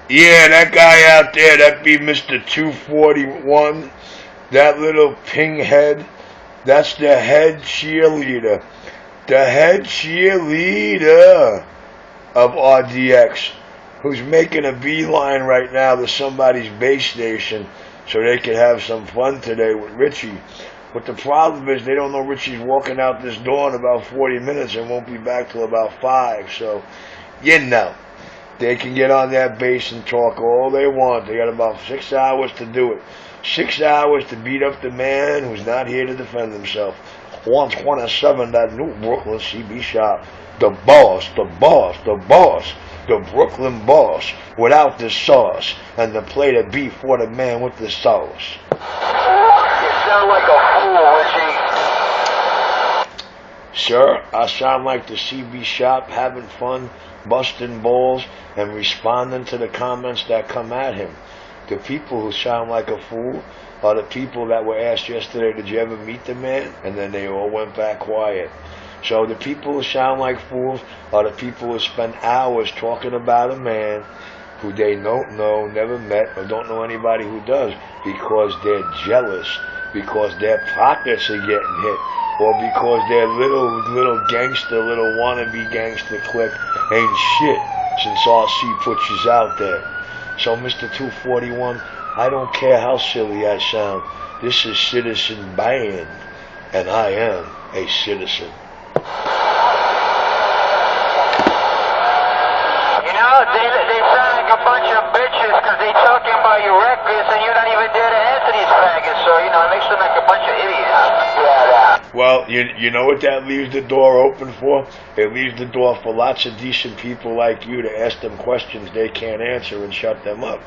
Yeah, that guy out there, that be Mr. 241, that little ping head, that's the head cheerleader. The head cheerleader of RDX, who's making a beeline right now to somebody's base station so they can have some fun today with Richie. But the problem is they don't know Richie's walking out this door in about 40 minutes and won't be back till about 5. So, you know, they can get on that base and talk all they want. They got about 6 hours to do it. 6 hours to beat up the man who's not here to defend himself. 127, that new Brooklyn CB shop. The boss, the boss, the boss. The Brooklyn boss without the sauce. And the plate of beef for the man with the sauce. You sound like a fool, Richie. Sir, I sound like the CB shop having fun, busting balls, and responding to the comments that come at him. The people who sound like a fool are the people that were asked yesterday, did you ever meet the man? And then they all went back quiet. So the people who sound like fools are the people who spend hours talking about a man who they don't know, never met, or don't know anybody who does, because they're jealous, because their pockets are getting hit, or because their little gangster, little wannabe gangster clique ain't shit since RC puts you out there. So Mr. 241, I don't care how silly I sound. This is Citizen Band, and I am a citizen. You know, they sound like a bunch of bitches because they talking about your records and you're not even there to answer these faggots. So, you know, it makes them like a bunch of idiots. Yeah. Well, you know what that leaves the door open for? It leaves the door for lots of decent people like you to ask them questions they can't answer and shut them up.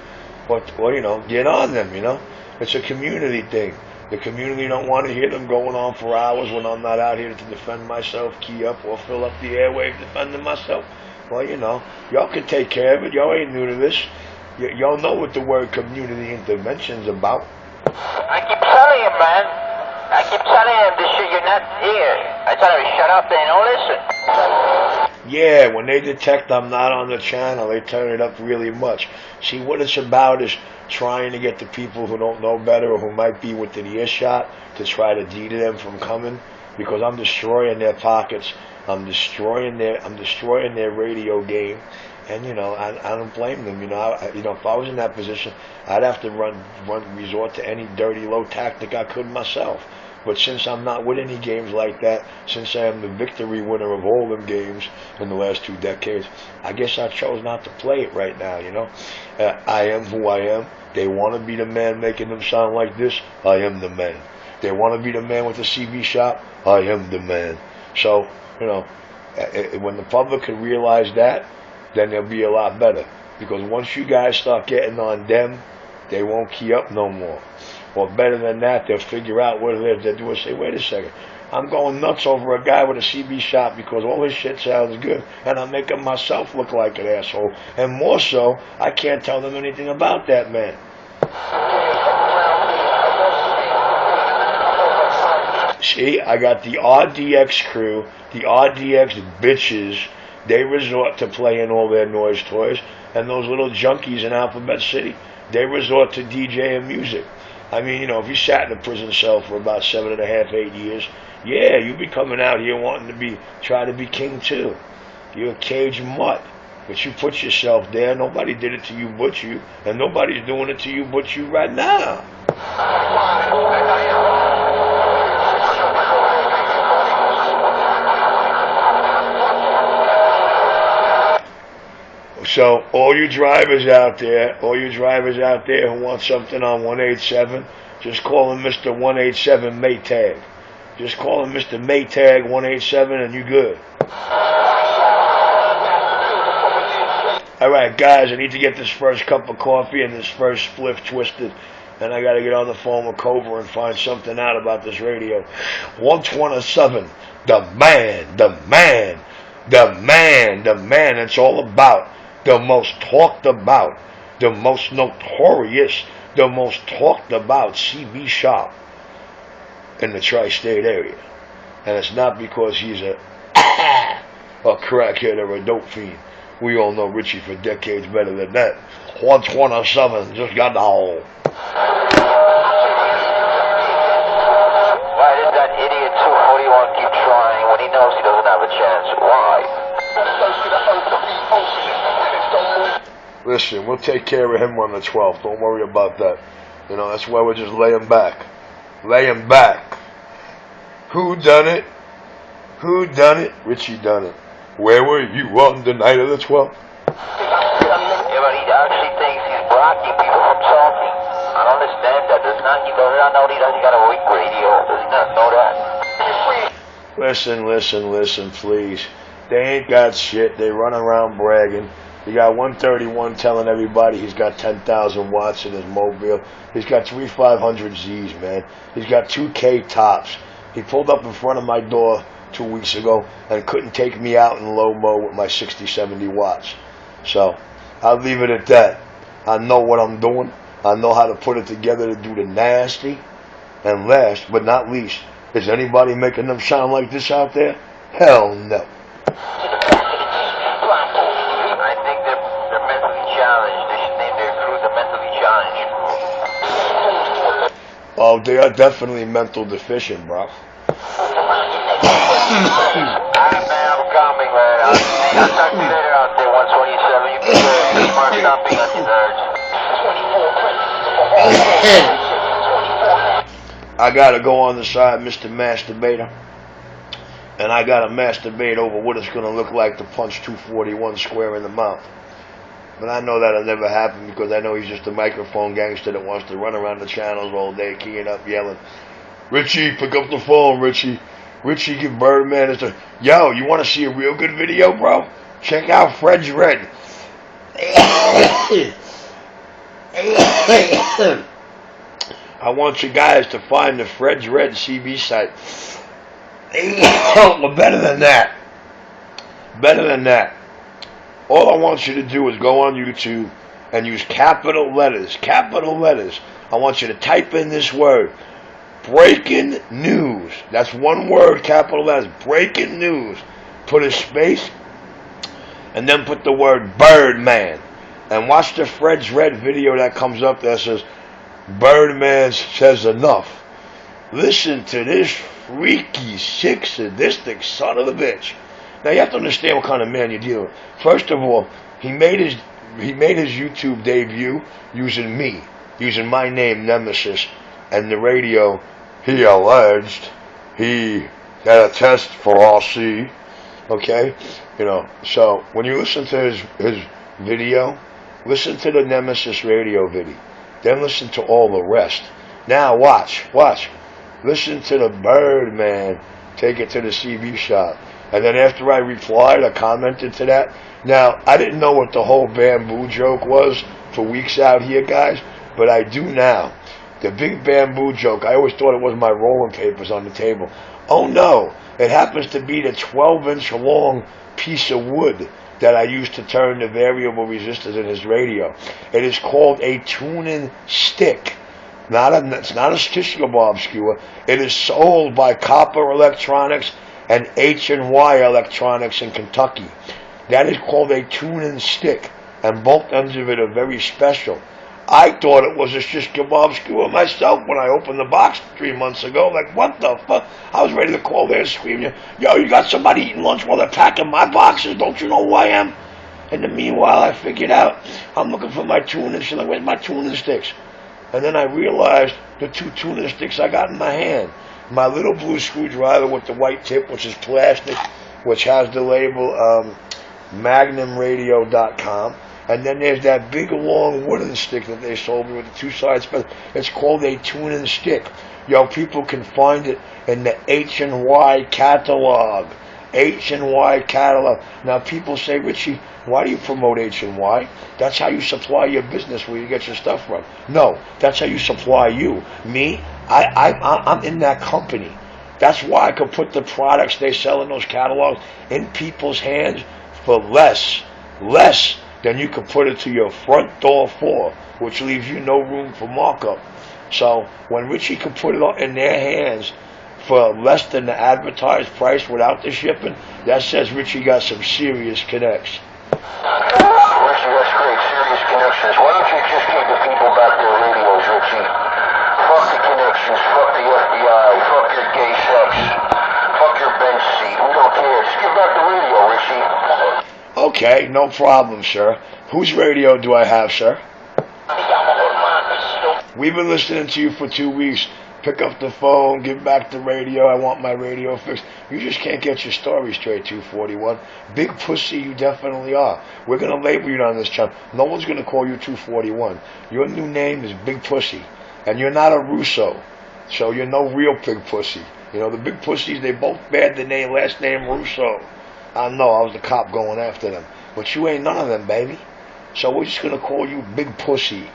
But, well, you know, get on them, you know. It's a community thing. The community don't want to hear them going on for hours when I'm not out here to defend myself, key up, or fill up the airwave defending myself. Well, you know, y'all can take care of it. Y'all ain't new to this. Y'all know what the word community intervention's about. I keep telling you, man. I keep telling him this shit, you're not here. I tell him, shut up, they don't listen. Yeah, when they detect I'm not on the channel, they turn it up really much. See, what it's about is trying to get the people who don't know better or who might be within earshot to try to deter them from coming, because I'm destroying their pockets. I'm destroying their radio game, and you know I don't blame them. You know, if I was in that position, I'd have to resort to any dirty low tactic I could myself. But since I'm not with any games like that, since I am the victory winner of all them games in the last 2 decades, I guess I chose not to play it right now, you know. I am who I am. They want to be the man making them sound like this. I am the man. They want to be the man with the CV shop. I am the man. So, you know, when the public can realize that, then they'll be a lot better. Because once you guys start getting on them, they won't key up no more. Or better than that, they'll figure out what it is they do and say, wait a second, I'm going nuts over a guy with a CB shop because all his shit sounds good, and I'm making myself look like an asshole. And more so, I can't tell them anything about that man. See, I got the RDX crew, the RDX bitches. They resort to playing all their noise toys, and those little junkies in Alphabet City, they resort to DJing music. I mean, you know, if you sat in a prison cell for about 7.5, 8 years, yeah, you be coming out here wanting to try to be king too. You're a caged mutt, but you put yourself there. Nobody did it to you but you, and nobody's doing it to you but you right now. So all you drivers out there who want something on 187, just call him Mr. 187 Maytag. Just call him Mr. Maytag 187 and you good. Alright guys, I need to get this first cup of coffee and this first spliff twisted. And I gotta get on the phone with Cobra and find something out about this radio. 127, the man it's all about. The most talked about, the most notorious, the most talked about CB shop in the tri-state area. And it's not because he's a crackhead or a dope fiend. We all know Richie for decades better than that. 127 just got the hole. Why does that idiot 241 keep trying when he knows he doesn't have a chance? Why? Listen, we'll take care of him on the 12th. Don't worry about that. You know, that's why we're just laying back. Laying back. Who done it? Who done it? Richie done it. Where were you on the night of the 12th? Yeah, but he actually thinks he's blocking people from talking. I don't understand that. He does not know he got a weak radio. Does he not know that? Listen, please. They ain't got shit. They run around bragging. He got 131 telling everybody he's got 10,000 watts in his mobile. He's got 3500Zs, man. He's got 2K tops. He pulled up in front of my door 2 weeks ago and couldn't take me out in low-mo with my 60-70 watts. So, I'll leave it at that. I know what I'm doing. I know how to put it together to do the nasty. And last but not least, is anybody making them sound like this out there? Hell no. I think they're mentally challenged. They should name their crew the mentally challenged. Oh, they are definitely mental deficient, bro. Alright, man, I'm coming, man. I'll talk to you later out there, 127. You can start stomping on your nerves. I gotta go on the side, Mr. Masturbator. And I gotta masturbate over what it's gonna look like to punch 241 square in the mouth. But I know that'll never happen because I know he's just a microphone gangster that wants to run around the channels all day, keying up, yelling, Richie, pick up the phone, Richie. Richie, give Birdman a... Yo, you want to see a real good video, bro? Check out Fred's Red. I want you guys to find the Fred's Red CB site. But better than that. Better than that. All I want you to do is go on YouTube and use capital letters. Capital letters. I want you to type in this word. Breaking news. That's one word, capital letters. Breaking news. Put a space. And then put the word Birdman. And watch the Fred's Red video that comes up that says, Birdman says enough. Listen to this freaky, sick, sadistic son of a bitch. Now you have to understand what kind of man you're dealing with. First of all, he made his YouTube debut using me, using my name, Nemesis, and the radio. He alleged he had a test for RC. Okay, you know. So when you listen to his video, listen to the Nemesis radio video, then listen to all the rest. Now watch. Listen to the Birdman take it to the CB shop. And then after I replied, I commented to that. Now, I didn't know what the whole bamboo joke was for weeks out here, guys, but I do now. The big bamboo joke, I always thought it was my rolling papers on the table. Oh no, it happens to be the 12-inch long piece of wood that I used to turn the variable resistors in his radio. It is called a tuning stick. It's not a tissue bob skewer. It is sold by Copper Electronics and H&Y Electronics in Kentucky. That is called a tuning stick, and both ends of it are very special. I thought it was a shish kebab skewer myself when I opened the box 3 months ago. Like, what the fuck? I was ready to call there and scream, yo, you got somebody eating lunch while they're packing my boxes? Don't you know who I am? And in the meanwhile, I figured out, I'm looking for my tuning sticks. Like, where's my tuning sticks? And then I realized the 2 tuning sticks I got in my hand. My little blue screwdriver with the white tip, which is plastic, which has the label magnumradio.com. And then there's that big long wooden stick that they sold me with the 2 sides. It's called a tuning stick. Yo, people can find it in the H&Y catalog. H&Y catalog. Now people say, Richie, why do you promote H&Y? That's how you supply your business where you get your stuff from. No, that's how you supply you. Me, I'm in that company. That's why I could put the products they sell in those catalogs in people's hands for less than you could put it to your front door for, which leaves you no room for markup. So when Richie could put it in their hands for less than the advertised price without the shipping, that says Richie got some serious connects. Richie, that's great. Serious connections. Why don't you just give the people back their radios, Richie? Fuck the connections. Fuck the FBI. Fuck your gay sex. Fuck your bench seat. We don't care. Just give back the radio, Richie. Okay, no problem, sir. Whose radio do I have, sir? We've been listening to you for 2 weeks. Pick up the phone, give back the radio. I want my radio fixed. You just can't get your story straight, 241. Big pussy, you definitely are. We're going to label you on this channel. No one's going to call you 241. Your new name is Big Pussy. And you're not a Russo. So you're no real big pussy. You know, the big pussies, they both bear the name, last name Russo. I know, I was the cop going after them. But you ain't none of them, baby. So we're just going to call you Big Pussy.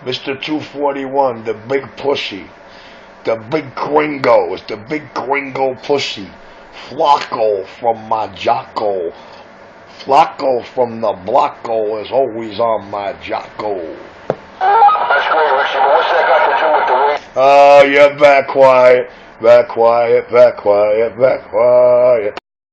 Mr. 241, the big pussy. The big gringo. It's the big gringo pussy. Flacco from my Jocko. Flacco from the Blocko is always on my Jocko. That's great, Richie, but what's that got to do with the radio? Oh, you're back quiet. Back quiet, back quiet, back quiet.